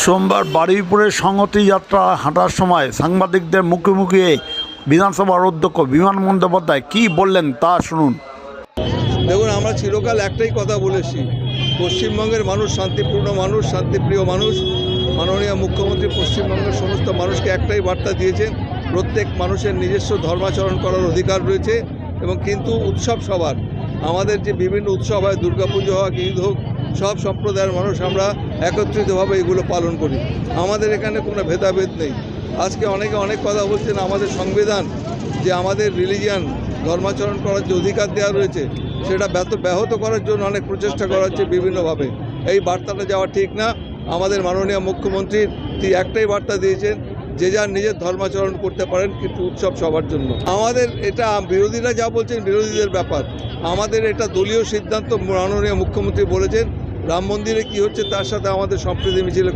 সোমবার বারুইপুরে সংহতি যাত্রা হাঁটার সময় সাংবাদিকদের মুখোমুখি বিধানসভার অধ্যক্ষ বিমান বন্দ্যোপাধ্যায় কী বললেন তা শুনুন। দেখুন, আমরা চিরকাল একটাই কথা বলেছি, পশ্চিমবঙ্গের মানুষ শান্তিপূর্ণ মানুষ, শান্তিপ্রিয় মানুষ। মাননীয় মুখ্যমন্ত্রী পশ্চিমবঙ্গের সমস্ত মানুষকে একটাই বার্তা দিয়েছেন, প্রত্যেক মানুষের নিজস্ব ধর্মাচরণ করার অধিকার রয়েছে এবং কিন্তু উৎসব সবার, আমাদের যে বিভিন্ন উৎসব হয়, দুর্গাপুজো হোক, ঈদ হোক, সব সম্প্রদায়ের মানুষ আমরা একত্রিতভাবে এগুলো পালন করি। আমাদের এখানে কোনো ভেদাভেদ নেই। আজকে অনেকে অনেক কথা বলছেন, আমাদের সংবিধান যে আমাদের রিলিজিয়ান ধর্মাচরণ করার যে অধিকার দেওয়া রয়েছে সেটা ব্যাহত করার জন্য অনেক প্রচেষ্টা করা হচ্ছে বিভিন্নভাবে। এই বার্তাটা যাওয়া ঠিক না। আমাদের মাননীয় মুখ্যমন্ত্রী একটাই বার্তা দিয়েছেন, যে যার নিজের ধর্মাচরণ করতে পারেন, কিন্তু উৎসব সবার জন্য। আমাদের এটা বিরোধীরা যা বলছেন বিরোধীদের ব্যাপার, আমাদের এটা দলীয় সিদ্ধান্ত। মাননীয় মুখ্যমন্ত্রী বলেছেন রাম মন্দিরে কী হচ্ছে তার সাথে আমাদের সম্প্রীতি মিছিলে